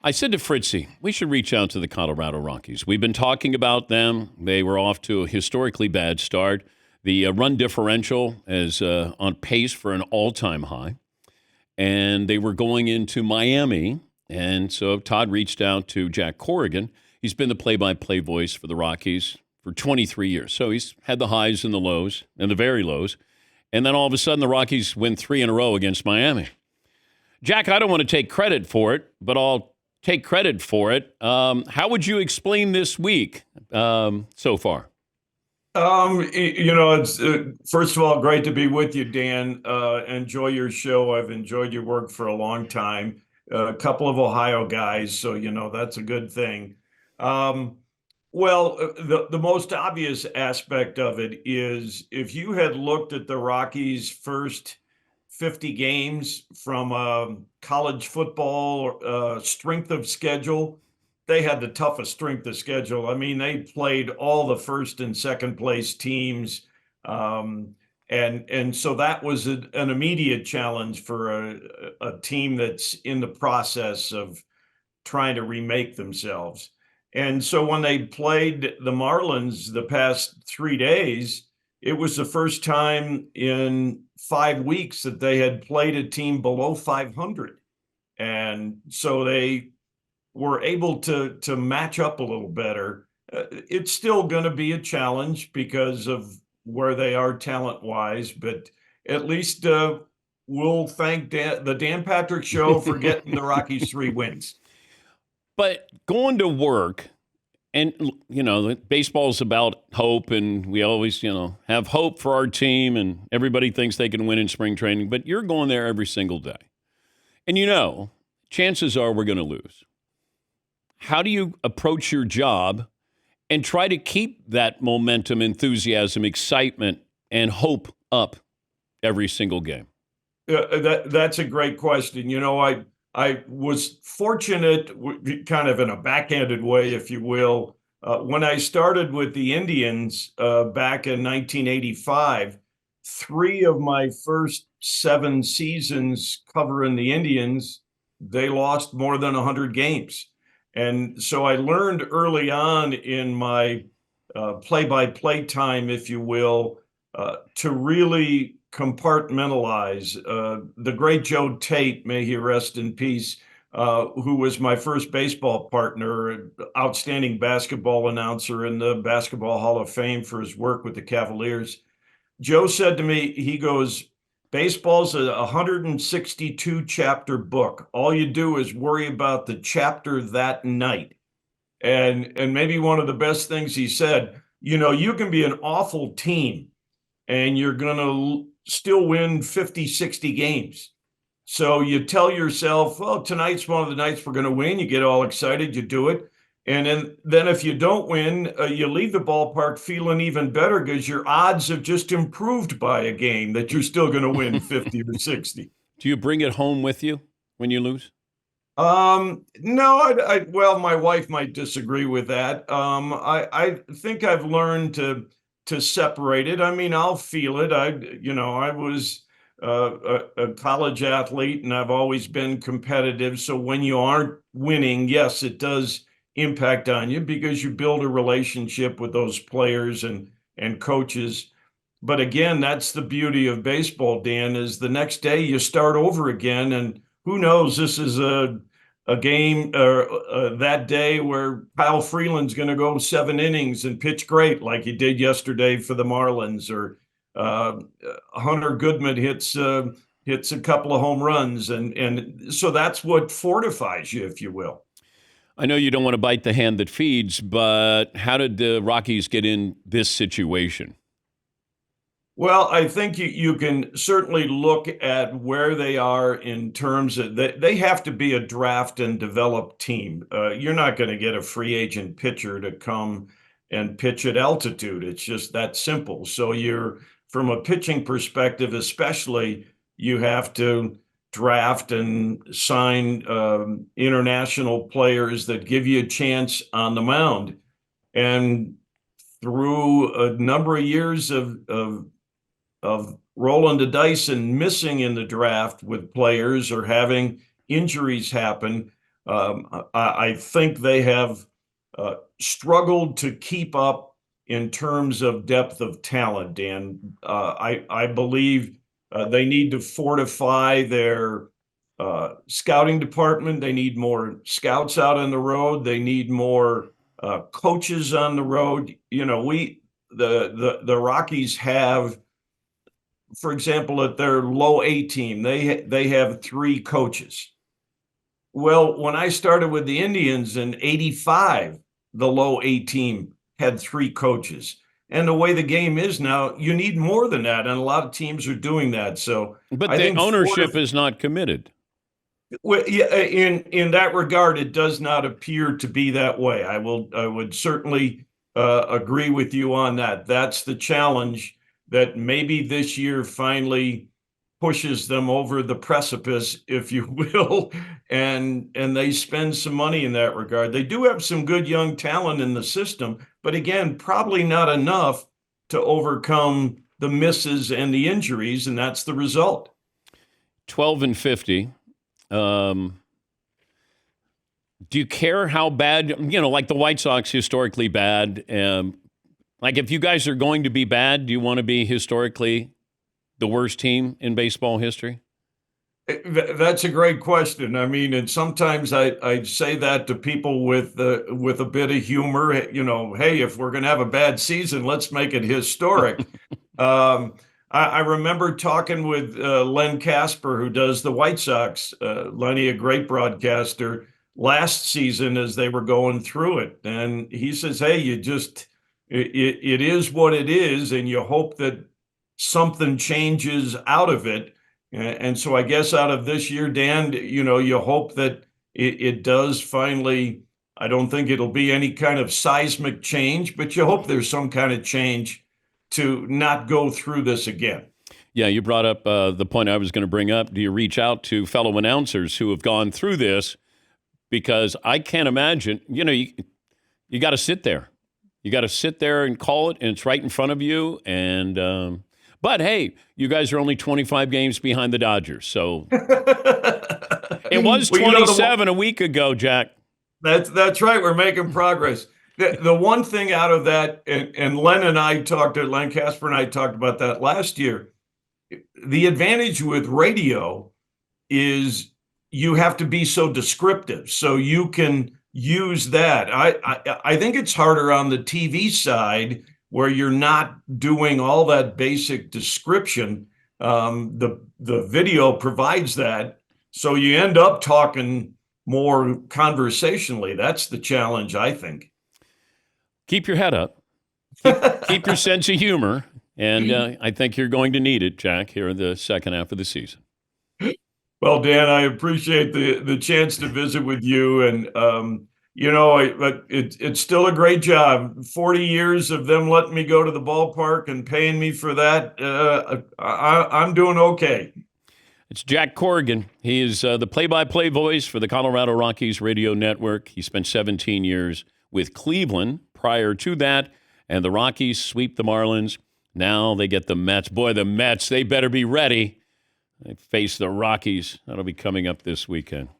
I said to Fritzy, we should reach out to the Colorado Rockies. We've been talking about them. They were off to a historically bad start. The run differential is on pace for an all-time high. And they were going into Miami. And so Todd reached out to Jack Corrigan. He's been the play-by-play voice for the Rockies for 23 years. So he's had the highs and the lows and the very lows. And then all of a sudden, the Rockies win 3 in a row against Miami. Jack, I don't want to take credit for it, but I'll take credit for it. How would you explain this week so far? It's first of all great to be with you, Dan. Enjoy your show. I've enjoyed your work for a long time. A couple of Ohio guys, so that's a good thing. The most obvious aspect of it is if you had looked at the Rockies' first 50 games from college football strength of schedule, they had the toughest strength of schedule. I mean, they played all the first and second place teams. And so that was an immediate challenge for a team that's in the process of trying to remake themselves. And so when they played the Marlins the past 3 days, it was the first time in 5 weeks that they had played a team below 500. And so they were able to match up a little better. It's still going to be a challenge because of where they are talent-wise, but at least we'll thank the Dan Patrick Show for getting the Rockies 3 wins. But going to work, and, baseball's about hope, and we always, have hope for our team, and everybody thinks they can win in spring training, but you're going there every single day. And, chances are we're going to lose. How do you approach your job and try to keep that momentum, enthusiasm, excitement, and hope up every single game? That's a great question. I was fortunate, kind of in a backhanded way, if you will, when I started with the Indians back in 1985. 3 of my first 7 seasons covering the Indians, they lost more than 100 games. And so I learned early on in my play-by-play time, if you will, to really compartmentalize. The great Joe Tate, may he rest in peace, who was my first baseball partner, outstanding basketball announcer in the Basketball Hall of Fame for his work with the Cavaliers. Joe said to me, he goes, baseball's a 162 chapter book. All you do is worry about the chapter that night. And maybe one of the best things he said, you can be an awful team and you're going to still win 50, 60 games. So you tell yourself, well, tonight's one of the nights we're going to win. You get all excited, you do it. And then if you don't win, you leave the ballpark feeling even better because your odds have just improved by a game that you're still going to win 50 or 60. Do you bring it home with you when you lose? No, well, my wife might disagree with that. I think I've learned to separate it. I mean, I'll feel it. I was a college athlete and I've always been competitive. So when you aren't winning, yes, it does impact on you because you build a relationship with those players and coaches. But again, that's the beauty of baseball, Dan, is the next day you start over again. And who knows, this is a game that day where Kyle Freeland's going to go 7 innings and pitch great like he did yesterday for the Marlins, or Hunter Goodman hits a couple of home runs. And so that's what fortifies you, if you will. I know you don't want to bite the hand that feeds, but how did the Rockies get in this situation? Well, I think you can certainly look at where they are in terms of they have to be a draft and develop team. You're not going to get a free agent pitcher to come and pitch at altitude. It's just that simple. So from a pitching perspective, especially, you have to draft and sign international players that give you a chance on the mound. And through a number of years of rolling the dice and missing in the draft with players or having injuries happen, I think they have struggled to keep up in terms of depth of talent, Dan. I believe they need to fortify their scouting department. They need more scouts out on the road. They need more coaches on the road. You know, the Rockies have, for example, at their low A team, they have 3 coaches. Well, when I started with the Indians in '85, the low A team had 3 coaches. And the way the game is now, you need more than that, and a lot of teams are doing that. So But I the think ownership is not committed. well, yeah, in that regard, it does not appear to be that way. I would certainly agree with you on that. That's the challenge that maybe this year finally pushes them over the precipice, if you will, and they spend some money in that regard. They do have some good young talent in the system, but again, probably not enough to overcome the misses and the injuries, and that's the result. 12-50. Do you care how bad, like the White Sox historically bad? Like if you guys are going to be bad, do you want to be historically the worst team in baseball history? That's a great question. I mean, and sometimes I say that to people with a bit of humor. You know, hey, if we're going to have a bad season, let's make it historic. I remember talking with Len Casper, who does the White Sox. Lenny, a great broadcaster, last season as they were going through it, and he says, "Hey, it is what it is, and you hope that something changes out of it." And so I guess out of this year, Dan, you hope that it does finally. I don't think it'll be any kind of seismic change, but you hope there's some kind of change to not go through this again. Yeah, you brought up the point I was going to bring up. Do you reach out to fellow announcers who have gone through this? Because I can't imagine, you got to sit there. You got to sit there and call it, and it's right in front of you. And but hey, you guys are only 25 games behind the Dodgers, so it was 27 a week ago, Jack. That's right. We're making progress. The one thing out of that, and Len Casper and I talked about that last year. The advantage with radio is you have to be so descriptive, so you can use that. I think it's harder on the TV side where you're not doing all that basic description. The video provides that, so you end up talking more conversationally. That's the challenge, I think. Keep your head up. Keep your sense of humor, and I think you're going to need it, Jack, here in the second half of the season. Well, Dan, I appreciate the chance to visit with you, and it's still a great job. 40 years of them letting me go to the ballpark and paying me for that. I'm doing okay. It's Jack Corrigan. He is the play-by-play voice for the Colorado Rockies radio network. He spent 17 years with Cleveland prior to that, and the Rockies sweep the Marlins. Now they get the Mets. Boy, the Mets, they better be ready. They face the Rockies. That'll be coming up this weekend.